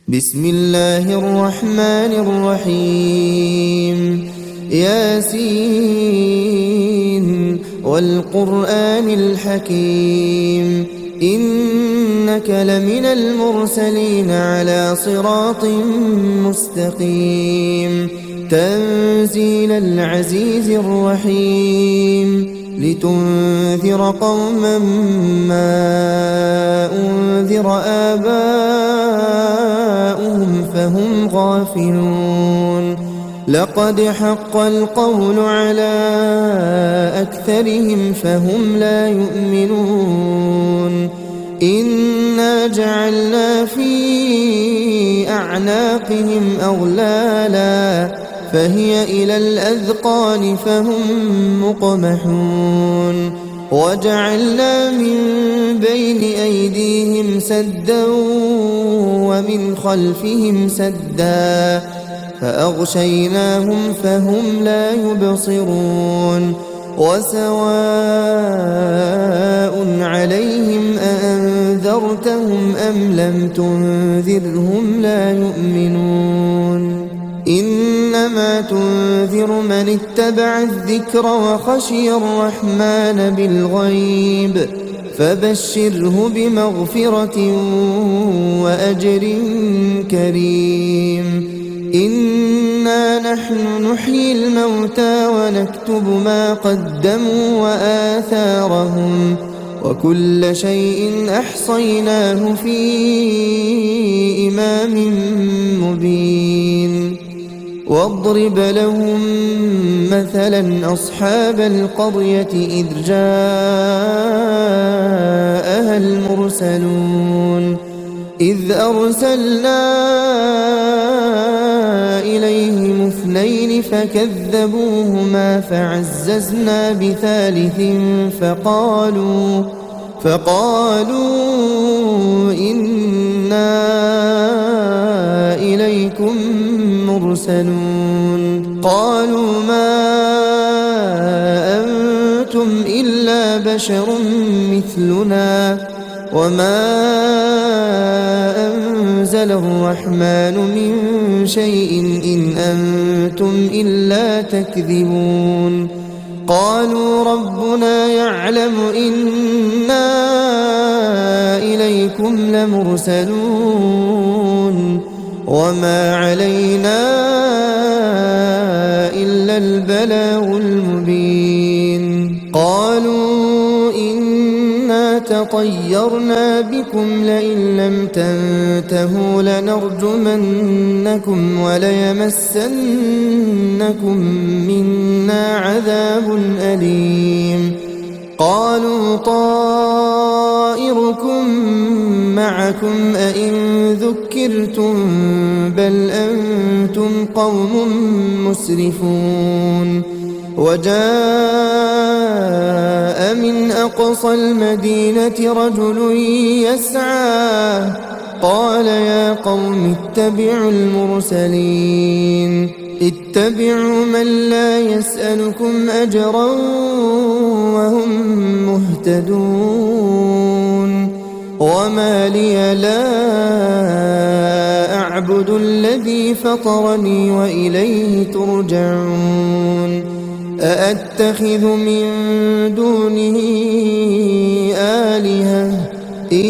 بسم الله الرحمن الرحيم ياسين والقرآن الحكيم إنك لمن المرسلين على صراط مستقيم تنزيل العزيز الرحيم لتنذر قوما ما أنذر آباؤهم فهم غافلون لقد حق القول على أكثرهم فهم لا يؤمنون إنا جعلنا في أعناقهم أغلالا فهي إلى الأذقان فهم مقمحون وجعلنا من بين أيديهم سدا ومن خلفهم سدا فأغشيناهم فهم لا يبصرون وسواء عليهم أأنذرتهم أم لم تنذرهم لا يؤمنون إنما تنذر من اتبع الذكر وخشي الرحمن بالغيب فبشره بمغفرة وأجر كريم إنا نحن نحيي الموتى ونكتب ما قدموا وآثارهم وكل شيء أحصيناه في إمام مبين واضرب لهم مثلا أصحاب القرية إذ جاءها المرسلون إذ أرسلنا إليهم اثنين فكذبوهما فعززنا بثالث فقالوا إنا إليكم مرسلون قالوا ما أنتم إلا بشر مثلنا وما أنزل الرحمن من شيء إن أنتم إلا تكذبون قالوا ربنا يعلم إنا إليكم لمرسلون وما علينا إلا البلاغ المبين قالوا إنا تطيرنا بكم لئن لم تنتهوا لنرجمنكم وليمسنكم منا عذاب أليم قالوا طائركم معكم أئن ذكرتم بل أنتم قوم مسرفون وجاء من أقصى المدينة رجل يسعى قال يا قوم اتبعوا المرسلين اتبعوا من لا يسألكم أجرا وهم مهتدون وما لي لا أعبد الذي فطرني وإليه ترجعون أأتخذ من دونه آلهة إن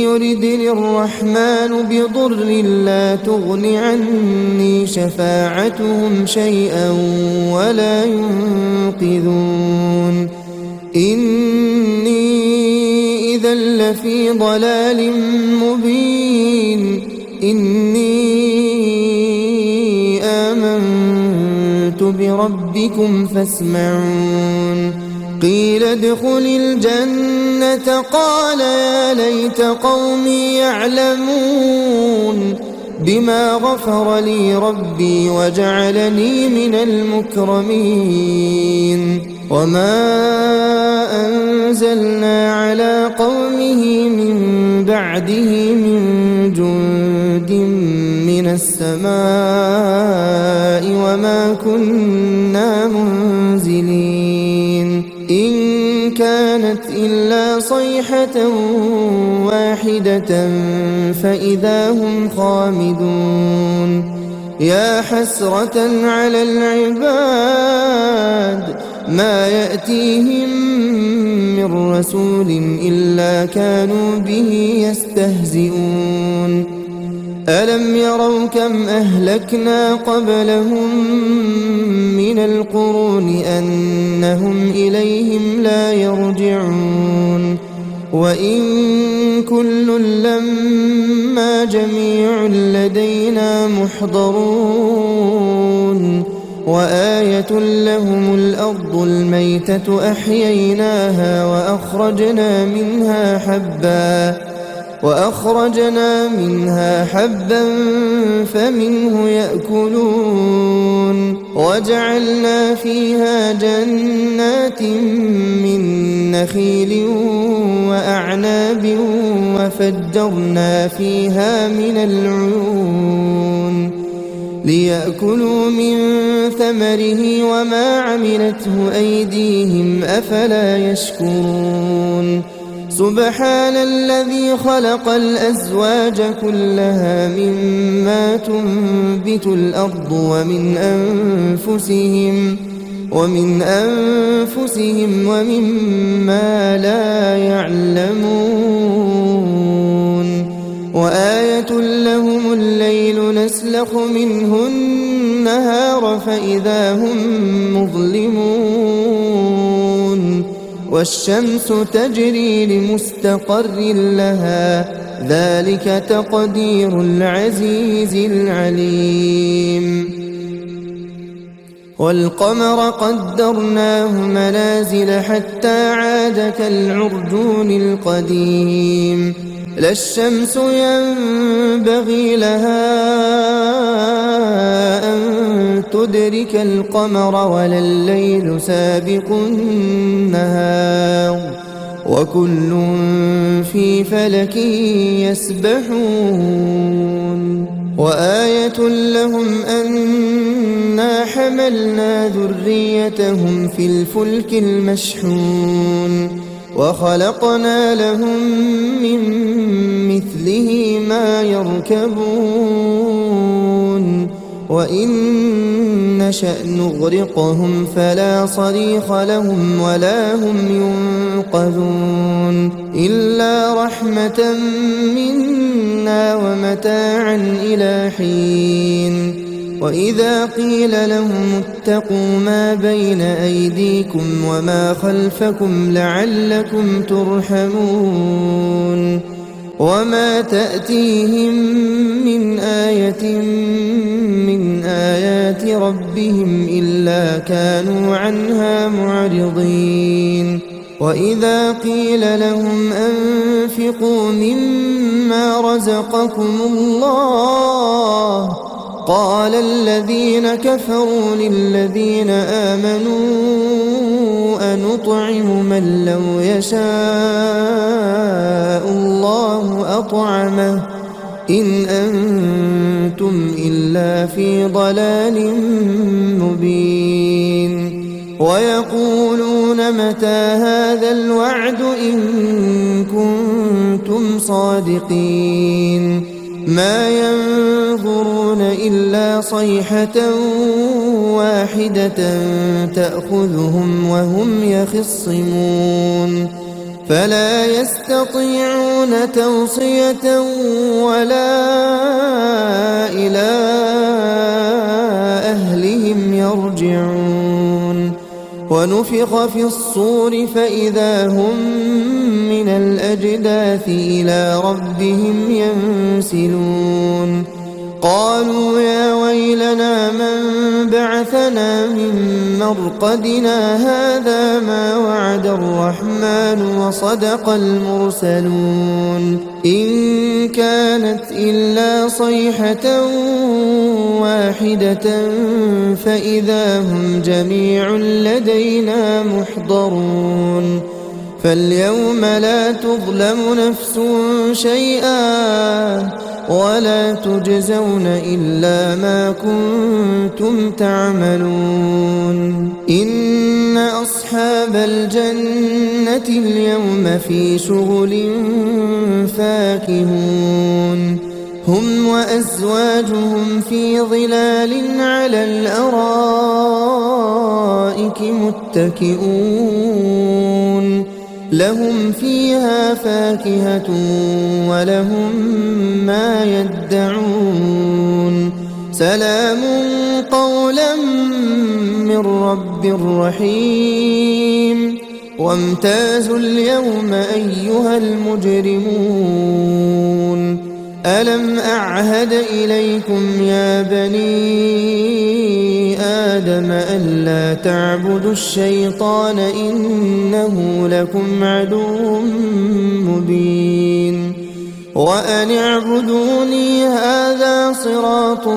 يردني الرحمن بضر لا تغن عني شفاعتهم شيئا ولا ينقذون إني إذا لفي ضلال مبين إني آمنت بربكم فاسمعون قيل ادخل الجنة قال يا ليت قومي يعلمون بما غفر لي ربي وجعلني من المكرمين وما أنزلنا على قومه من بعده من جند من السماء وما كنا منزلين إن كان كانت إلا صيحة واحدة فإذا هم خامدون يا حسرة على العباد ما يأتيهم من رسول إلا كانوا به يستهزئون ألم يروا كم أهلكنا قبلهم من القرون أنهم إليهم لا يرجعون وإن كل لما جميع لدينا محضرون وآية لهم الأرض الميتة أحييناها وأخرجنا منها حبا فمنه يأكلون وجعلنا فيها جنات من نخيل وأعناب وفجرنا فيها من العيون ليأكلوا من ثمره وما عملته أيديهم أفلا يشكرون سبحان الذي خلق الأزواج كلها مما تنبت الأرض ومن أنفسهم ومما لا يعلمون وآية لهم الليل نسلخ منه النهار فإذا هم مظلمون والشمس تجري لمستقر لها ذلك تقدير العزيز العليم والقمر قدرناه منازل حتى عاد كالعرجون القديم لا الشمس ينبغي لها أن تدرك القمر ولا الليل سابق النهار وكل في فلك يسبحون وآية لهم أنا حملنا ذريتهم في الفلك المشحون وخلقنا لهم من مثله ما يركبون وإن نشأ نغرقهم فلا صريخ لهم ولا هم ينقذون إلا رحمة منا ومتاعا إلى حين وإذا قيل لهم اتقوا ما بين أيديكم وما خلفكم لعلكم ترحمون وما تأتيهم من آية من آيات ربهم إلا كانوا عنها معرضين وإذا قيل لهم أنفقوا مما رزقكم الله قال الذين كفروا للذين آمنوا أنطعم من لو يشاء الله أطعمه إن أنتم إلا في ضلال مبين ويقولون متى هذا الوعد إن كنتم صادقين ما ينظرون إلا صيحة واحدة تأخذهم وهم يخصمون فلا يستطيعون توصية ولا إلى أهلهم يرجعون ونفخ في الصور فإذا هم من الأجداث إلى ربهم ينسلون قالوا يا ويلنا من بعثنا من مرقدنا هذا ما وعد الرحمن وصدق المرسلون إن كانت إلا صيحة واحدة فإذا هم جميع لدينا محضرون فاليوم لا تظلم نفس شيئا ولا تجزون إلا ما كنتم تعملون إن أصحاب الجنة اليوم في شغل فاكهون هم وأزواجهم في ظلال على الأرائك متكئون لهم فيها فاكهة ولهم ما يدعون سلام قولا من رب رحيم وامتازوا اليوم أيها المجرمون ألم أعهد إليكم يا بني آدم ألا تعبدوا الشيطان إنه لكم عدو مبين وأن اعبدوني هذا صراط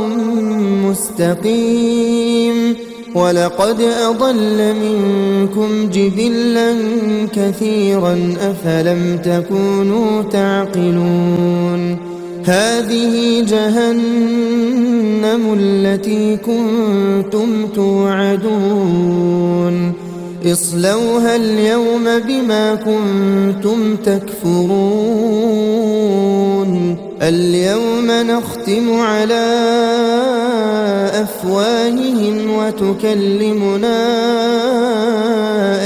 مستقيم ولقد أضل منكم جبلا كثيرا أفلم تكونوا تعقلون هذه جهنم التي كنتم توعدون اصلوها اليوم بما كنتم تكفرون اليوم نختم على أفواههم وتكلمنا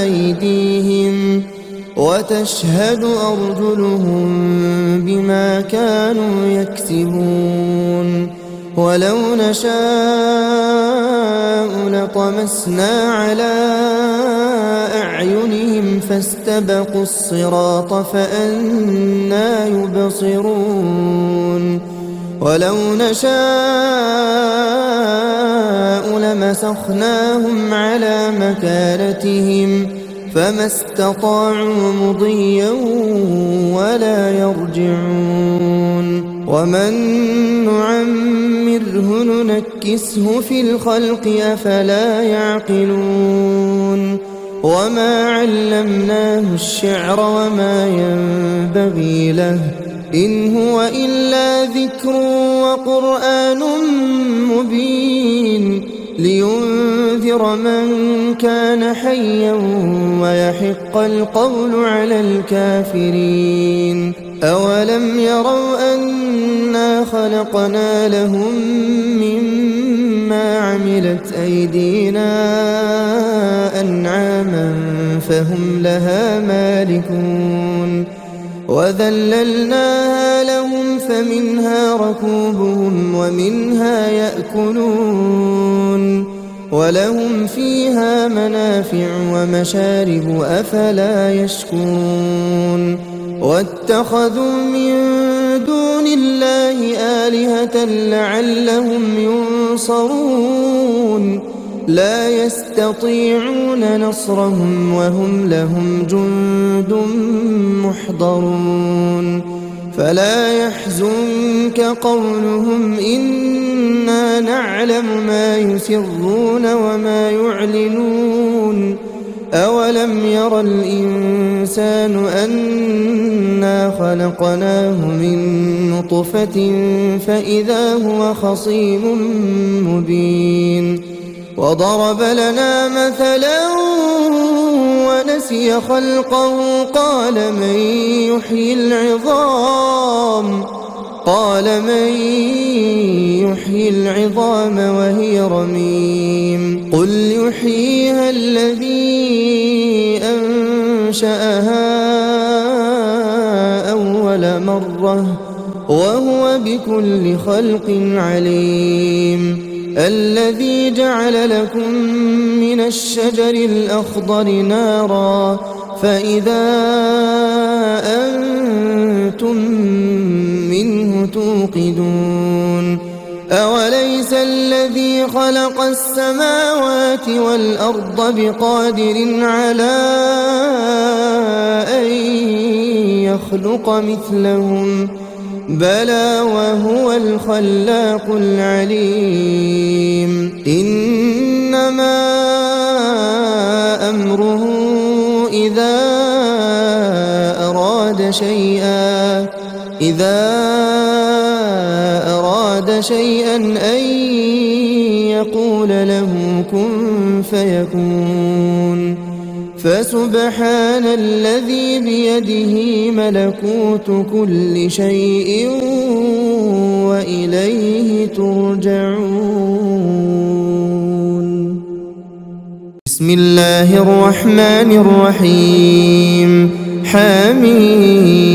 أيديهم وتشهد أرجلهم بما كانوا يكسبون ولو نشاء لطمسنا على أعينهم فاستبقوا الصراط فأنى يبصرون ولو نشاء لمسخناهم على مكانتهم فما استطاعوا مضيا ولا يرجعون ومن نعمره ننكسه في الخلق أفلا يعقلون وما علمناه الشعر وما ينبغي له إن هو إلا ذكر وقرآن مبين لينذر من كان حيا ويحق القول على الكافرين أولم يروا أنا خلقنا لهم مما عملت أيدينا أنعاما فهم لها مالكون وذللناها لهم فمنها ركوبهم ومنها يأكلون ولهم فيها منافع ومشارب أفلا يشكرون واتخذوا من دون الله آلهة لعلهم ينصرون لا يستطيعون نصرهم وهم لهم جند محضرون فلا يحزنك قولهم إنا نعلم ما يسرون وما يعلنون أولم ير الإنسان أنا خلقناه من نطفة فإذا هو خصيم مبين وضرب لنا مثلا ونسي خلقه قال من يحيي العظام وهي رميم قل يحييها الذي أنشأها أول مرة وهو بكل خلق عليم الذي جعل لكم من الشجر الأخضر نارا فإذا أنتم منه توقدون أوليس الذي خلق السماوات والأرض بقادر على أن يخلق مثلهم بلى وهو الخلاق العليم إنما أمره إذا أراد شيئا أن يقول له كن فيكون فسبحان الذي بيده ملكوت كل شيء وإليه ترجعون. بسم الله الرحمن الرحيم. حميم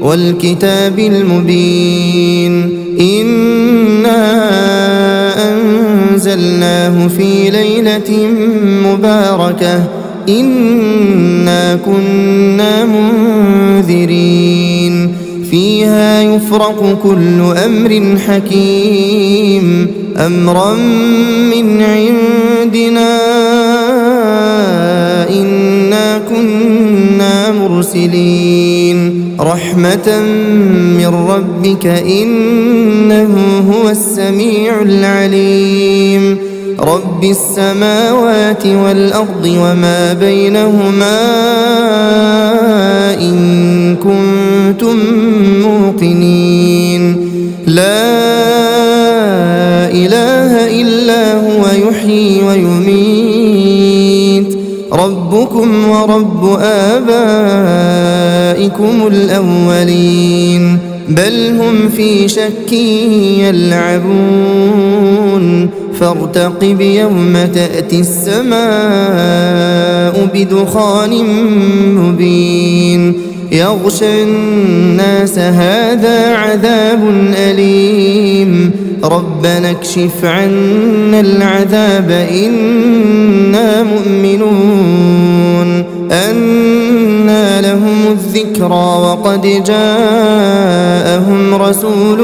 والكتاب المبين إنا أنزلناه في ليلة مباركة إنا كنا منذرين فيها يفرق كل أمر حكيم أمرا من عندنا إنا كنا مرسلين رحمة من ربك إنه هو السميع العليم رب السماوات والأرض وما بينهما إن كنتم موقنين لا إله إلا هو يحيي ويميت ربكم ورب آبائكم الأولين بل هم في شك يلعبون فارتقب يوم تأتي السماء بدخان مبين يغشى الناس هذا عذاب أليم ربنا اكشف عنا العذاب إنا مؤمنون أنى لهم الذكرى وقد جاءهم رسول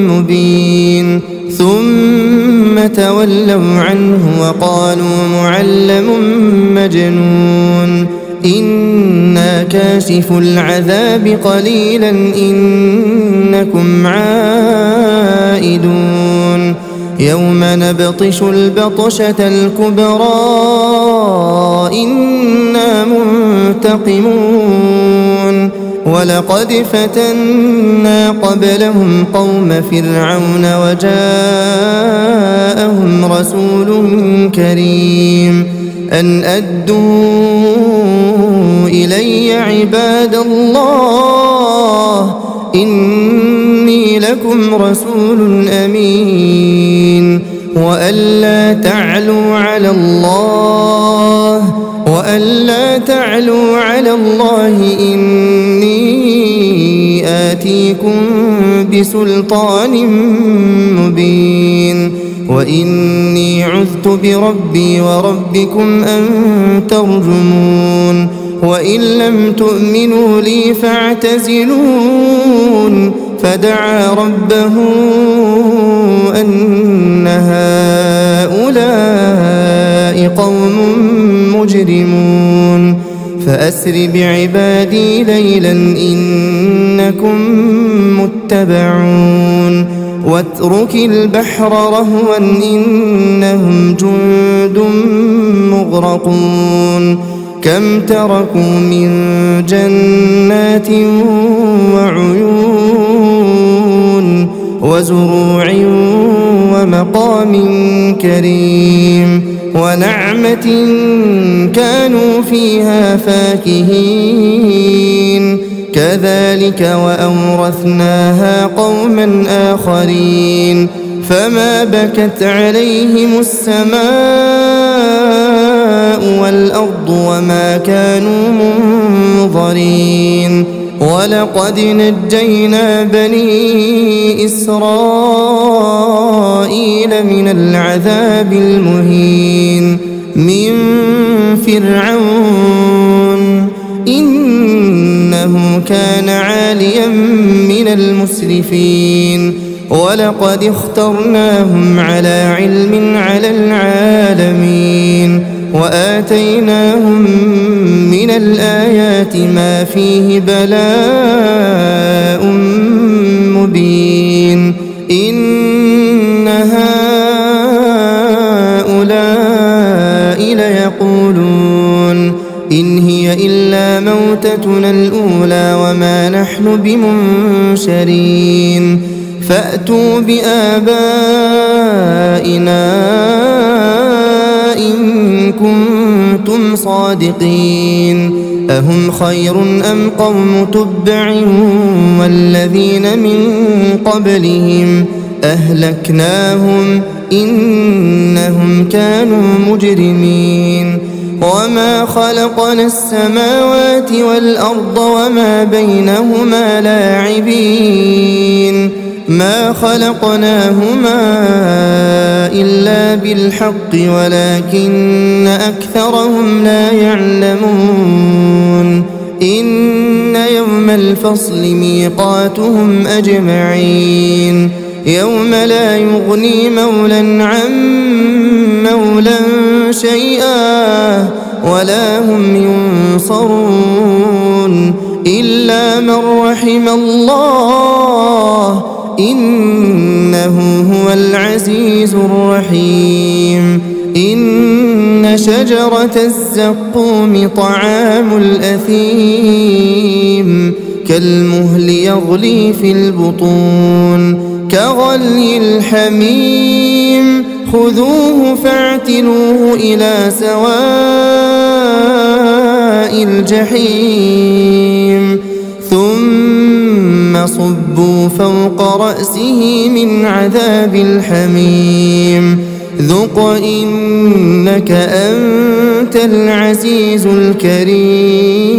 مبين ثم تولوا عنه وقالوا معلم مجنون إنا كاشف العذاب قليلا إنكم عائدون يوم نبطش البطشة الكبرى إنا منتقمون ولقد فتنا قبلهم قوم فرعون وجاءهم رسول كريم أن أدوا إلي عباد الله إني لكم رسول أمين وألا تعلوا على الله إني آتيكم بسلطان مبين وإني عذت بربي وربكم أن ترجمون وإن لم تؤمنوا لي فاعتزلون فدعا ربه أن هؤلاء قوم مجرمون فأسر بعبادي ليلا إنكم متبعون واترك البحر رهوا إنهم جند مغرقون كم تركوا من جنات وعيون وزروع ومقام كريم ونعمة كانوا فيها فاكهين كذلك وأورثناها قوما آخرين فما بكت عليهم السماء والأرض وما كانوا منظرين ولقد نجينا بني إسرائيل من العذاب المهين من فرعون إنه كان عاليا من المسرفين ولقد اخترناهم على علم على العالمين وآتيناهم من الآيات ما فيه بلاء مبين إن هؤلاء ليقولون إن هي إلا موتتنا الأولى وما نحن بمنشرين فأتوا بآبائنا إن كنتم صادقين أهم خير أم قوم تبع والذين من قبلهم أهلكناهم إنهم كانوا مجرمين وما خلقنا السماوات والأرض وما بينهما لاعبين ما خلقناهما إلا بالحق ولكن أكثرهم لا يعلمون إن يوم الفصل ميقاتهم أجمعين يوم لا يغني مولى عن مولى شيئا ولا هم ينصرون إلا من رحم الله إنه هو العزيز الرحيم إن شجرة الزقوم طعام الأثيم كالمهل يغلي في البطون كغلي الحميم خذوه فاعتلوه إلى سواء الجحيم ثم صبوا فوق رأسه من عذاب الحميم ذق إنك أنت العزيز الكريم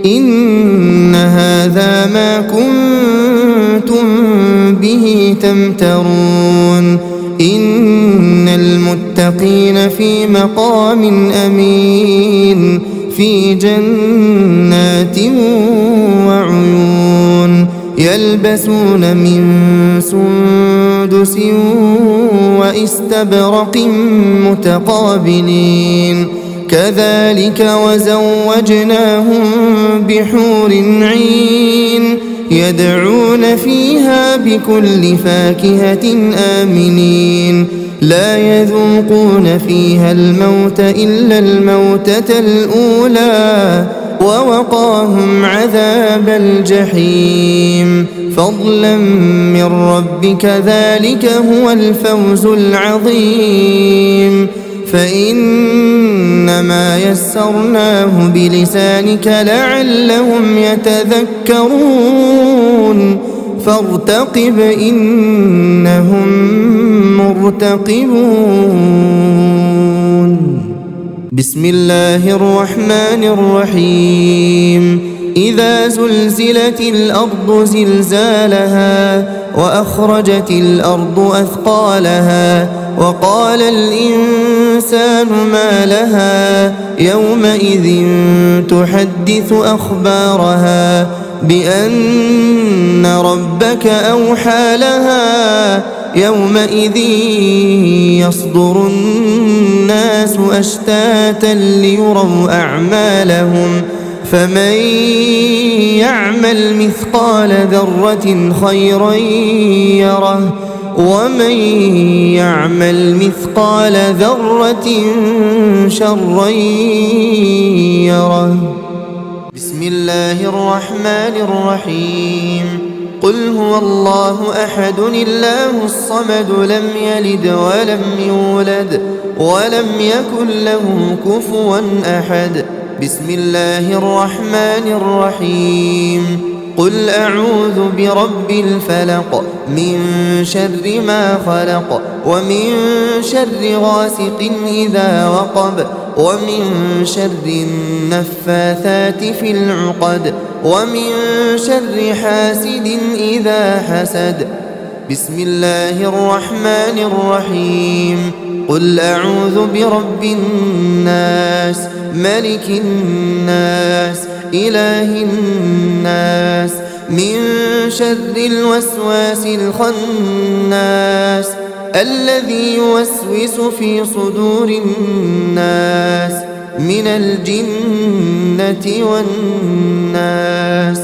إن هذا ما كنتم به تمترون إن المتقين في مقام أمين في جنات وعيون يلبسون من سندس واستبرق متقابلين كذلك وزوجناهم بحور عين يدعون فيها بكل فاكهة آمنين لا يذوقون فيها الموت إلا الموتة الأولى ووقاهم عذاب الجحيم فضلا من ربك ذلك هو الفوز العظيم فإنما يسرناه بلسانك لعلهم يتذكرون فارتقب إنهم مرتقبون بسم الله الرحمن الرحيم إذا زلزلت الأرض زلزالها وأخرجت الأرض أثقالها وقال الإنسان ما لها يومئذ تحدث أخبارها بأن ربك أوحى لها يومئذ يصدر الناس أشتاتا ليروا أعمالهم فمن يعمل مثقال ذرة خيرا يره ومن يعمل مثقال ذرة شرا يره بسم الله الرحمن الرحيم قل هو الله أحد الله الصمد لم يلد ولم يولد ولم يكن له كفوا أحد بسم الله الرحمن الرحيم قل أعوذ برب الفلق من شر ما خلق ومن شر غاسق إذا وقب ومن شر النفاثات في العقد ومن شر حاسد إذا حسد بسم الله الرحمن الرحيم قل أعوذ برب الناس ملك الناس إله الناس من شر الوسواس الخناس الذي يوسوس في صدور الناس من الجنة والناس